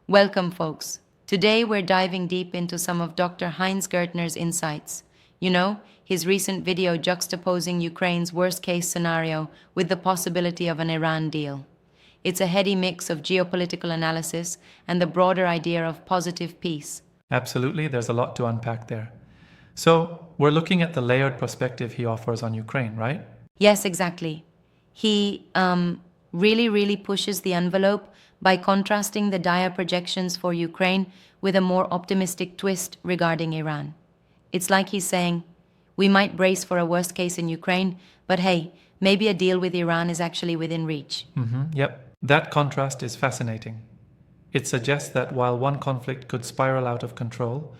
Welcome, folks. Today we're diving deep into some of Dr. Heinz Gertner's insights. You know, his recent video juxtaposing Ukraine's worst case scenario with the possibility of an Iran deal. It's a heady mix of geopolitical analysis and the broader idea of positive peace. Absolutely, there's a lot to unpack there. So, we're looking at the layered perspective he offers on Ukraine, right? Yes, exactly. He really pushes the envelope by contrasting the dire projections for Ukraine with a more optimistic twist regarding Iran. It's like he's saying, we might brace for a worst case in Ukraine, but hey, maybe a deal with Iran is actually within reach. Yep. That contrast is fascinating. It suggests that while one conflict could spiral out of control,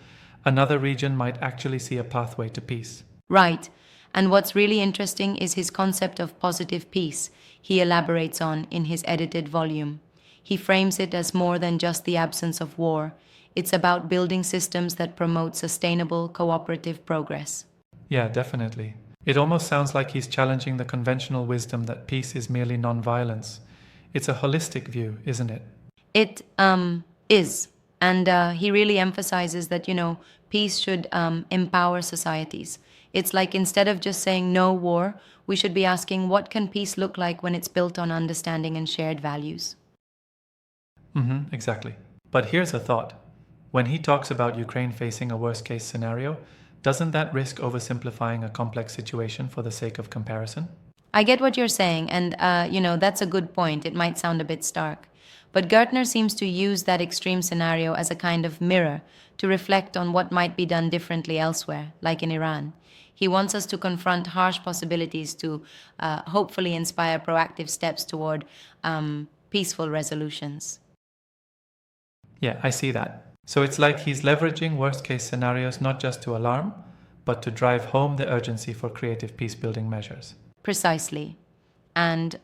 another region might actually see a pathway to peace. Right. And what's really interesting is his concept of positive peace he elaborates on in his edited volume. He frames it as more than just the absence of war. It's about building systems that promote sustainable, cooperative progress. Yeah, definitely. It almost sounds like he's challenging the conventional wisdom that peace is merely nonviolence. It's a holistic view, isn't it? It is. And he really emphasizes that, peace should empower societies. It's like instead of just saying no war, we should be asking what can peace look like when it's built on understanding and shared values. Exactly. But here's a thought. When he talks about Ukraine facing a worst case scenario, doesn't that risk oversimplifying a complex situation for the sake of comparison? I get what you're saying, and that's a good point. It might sound a bit stark. But Gertner seems to use that extreme scenario as a kind of mirror to reflect on what might be done differently elsewhere, like in Iran. He wants us to confront harsh possibilities to hopefully inspire proactive steps toward peaceful resolutions. Yeah, I see that. So it's like he's leveraging worst case scenarios not just to alarm, but to drive home the urgency for creative peace building measures. Precisely. And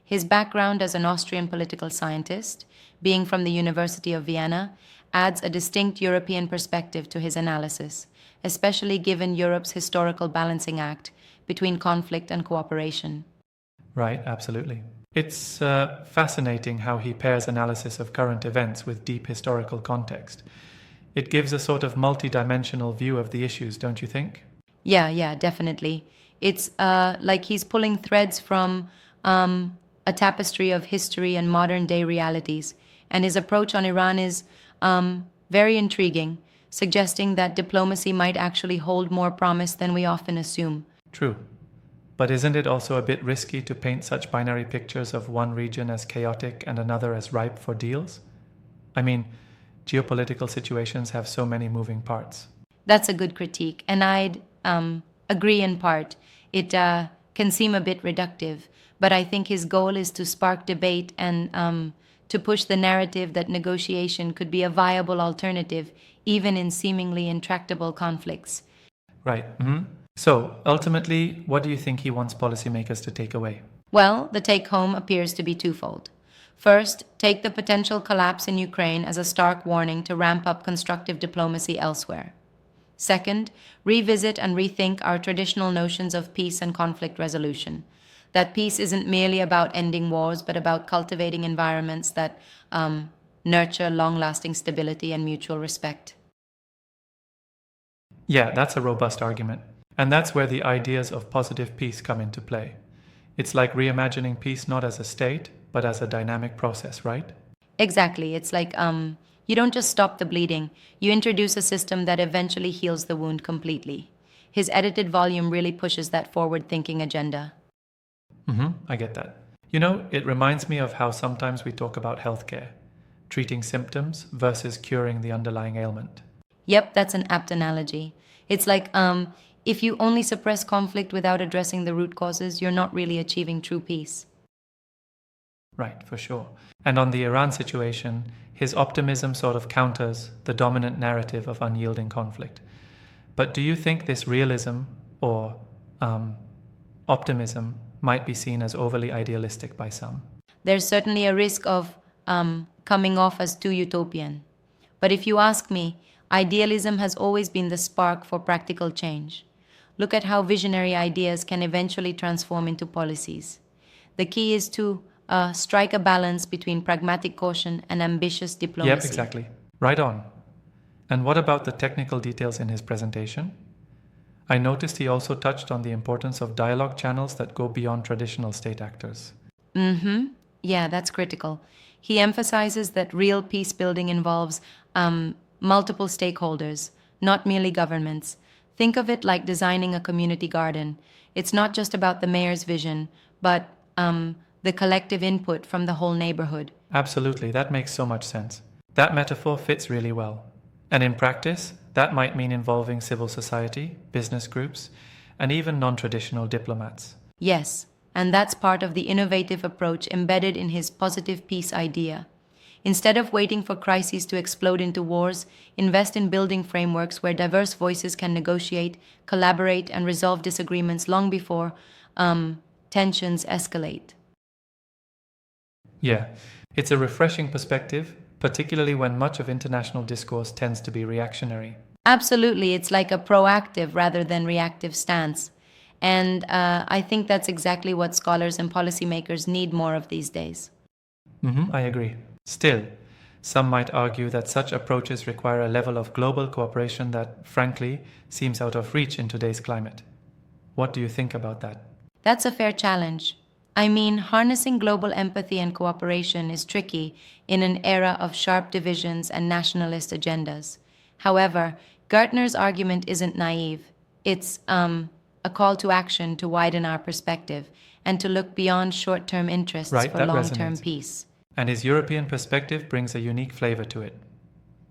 his background as an Austrian political scientist, being from the University of Vienna, adds a distinct European perspective to his analysis, especially given Europe's historical balancing act between conflict and cooperation. Right, absolutely. It's fascinating how he pairs analysis of current events with deep historical context. It gives a sort of multi-dimensional view of the issues, don't you think? Yeah, definitely. It's like he's pulling threads from a tapestry of history and modern day realities. And his approach on Iran is very intriguing, suggesting that diplomacy might actually hold more promise than we often assume. True. But isn't it also a bit risky to paint such binary pictures of one region as chaotic and another as ripe for deals? I mean, geopolitical situations have so many moving parts. That's a good critique, and I'd agree in part. It can seem a bit reductive, but I think his goal is to spark debate and to push the narrative that negotiation could be a viable alternative, even in seemingly intractable conflicts. Right. So, ultimately, what do you think he wants policymakers to take away? Well, the take home appears to be twofold. First, take the potential collapse in Ukraine as a stark warning to ramp up constructive diplomacy elsewhere. Second, revisit and rethink our traditional notions of peace and conflict resolution. That peace isn't merely about ending wars, but about cultivating environments that nurture long lasting stability and mutual respect. Yeah, that's a robust argument. And that's where the ideas of positive peace come into play. It's like reimagining peace not as a state, but as a dynamic process, right? Exactly. It's like you don't just stop the bleeding, you introduce a system that eventually heals the wound completely. His edited volume really pushes that forward thinking agenda. I get that. You know, it reminds me of how sometimes we talk about healthcare, treating symptoms versus curing the underlying ailment. Yep, that's an apt analogy. It's like if you only suppress conflict without addressing the root causes, you're not really achieving true peace. Right, for sure. And on the Iran situation, his optimism sort of counters the dominant narrative of unyielding conflict. But do you think this realism or optimism might be seen as overly idealistic by some? There's certainly a risk of coming off as too utopian. But if you ask me, idealism has always been the spark for practical change. Look at how visionary ideas can eventually transform into policies. The key is to strike a balance between pragmatic caution and ambitious diplomacy. Yep, exactly. Right on. And what about the technical details in his presentation? I noticed he also touched on the importance of dialogue channels that go beyond traditional state actors. Yeah, that's critical. He emphasizes that real peace building involves multiple stakeholders, not merely governments. Think of it like designing a community garden. It's not just about the mayor's vision, but the collective input from the whole neighborhood. Absolutely, that makes so much sense. That metaphor fits really well. And in practice, that might mean involving civil society, business groups, and even non-traditional diplomats. Yes, and that's part of the innovative approach embedded in his positive peace idea. Instead of waiting for crises to explode into wars, invest in building frameworks where diverse voices can negotiate, collaborate, and resolve disagreements long before tensions escalate. Yeah, it's a refreshing perspective, particularly when much of international discourse tends to be reactionary. Absolutely, it's like a proactive rather than reactive stance. And I think that's exactly what scholars and policymakers need more of these days. I agree. Still, some might argue that such approaches require a level of global cooperation that, frankly, seems out of reach in today's climate. What do you think about that? That's a fair challenge. I mean, harnessing global empathy and cooperation is tricky in an era of sharp divisions and nationalist agendas. However, Gartner's argument isn't naive. It's a call to action to widen our perspective and to look beyond short-term interests Right, for that long-term resonates. peace. And his European perspective brings a unique flavor to it.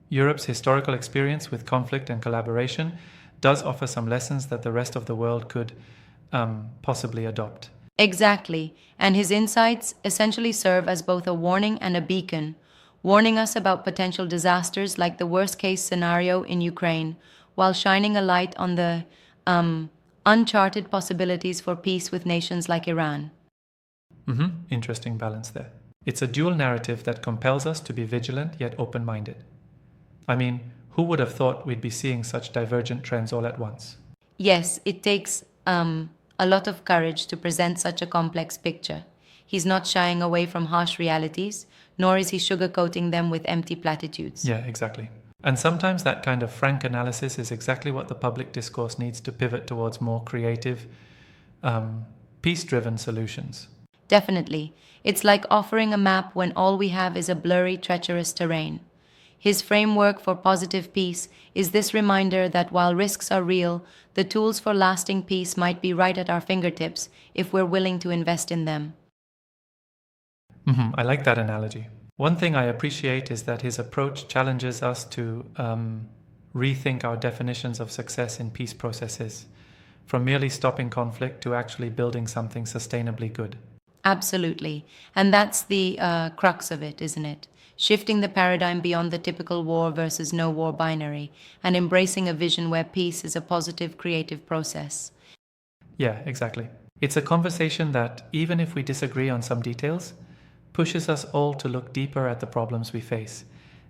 Europe's historical experience with conflict and collaboration does offer some lessons that the rest of the world could possibly adopt. Exactly, and his insights essentially serve as both a warning and a beacon, warning us about potential disasters like the worst case scenario in Ukraine, while shining a light on the uncharted possibilities for peace with nations like Iran. Interesting balance there. It's a dual narrative that compels us to be vigilant yet open minded. I mean, who would have thought we'd be seeing such divergent trends all at once? Yes, it takes a lot of courage to present such a complex picture. He's not shying away from harsh realities, nor is he sugarcoating them with empty platitudes. Yeah, exactly. And sometimes that kind of frank analysis is exactly what the public discourse needs to pivot towards more creative, peace driven solutions. Definitely. It's like offering a map when all we have is a blurry, treacherous terrain. His framework for positive peace is this reminder that while risks are real, the tools for lasting peace might be right at our fingertips if we're willing to invest in them. I like that analogy. One thing I appreciate is that his approach challenges us to rethink our definitions of success in peace processes, from merely stopping conflict to actually building something sustainably good. Absolutely. And that's the crux of it, isn't it? Shifting the paradigm beyond the typical war versus no war binary and embracing a vision where peace is a positive, creative process. Yeah, exactly. It's a conversation that, even if we disagree on some details, pushes us all to look deeper at the problems we face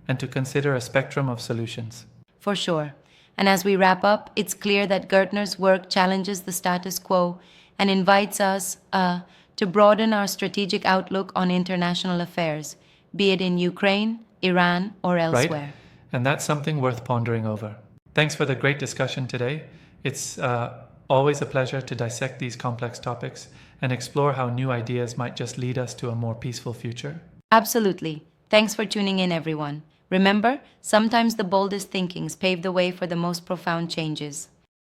and to consider a spectrum of solutions. For sure. And as we wrap up, it's clear that Gertner's work challenges the status quo and invites us to broaden our strategic outlook on international affairs, be it in Ukraine, Iran, or elsewhere. Right? And that's something worth pondering over. Thanks for the great discussion today. It's always a pleasure to dissect these complex topics and explore how new ideas might just lead us to a more peaceful future. Absolutely. Thanks for tuning in, everyone. Remember, sometimes the boldest thinkings pave the way for the most profound changes.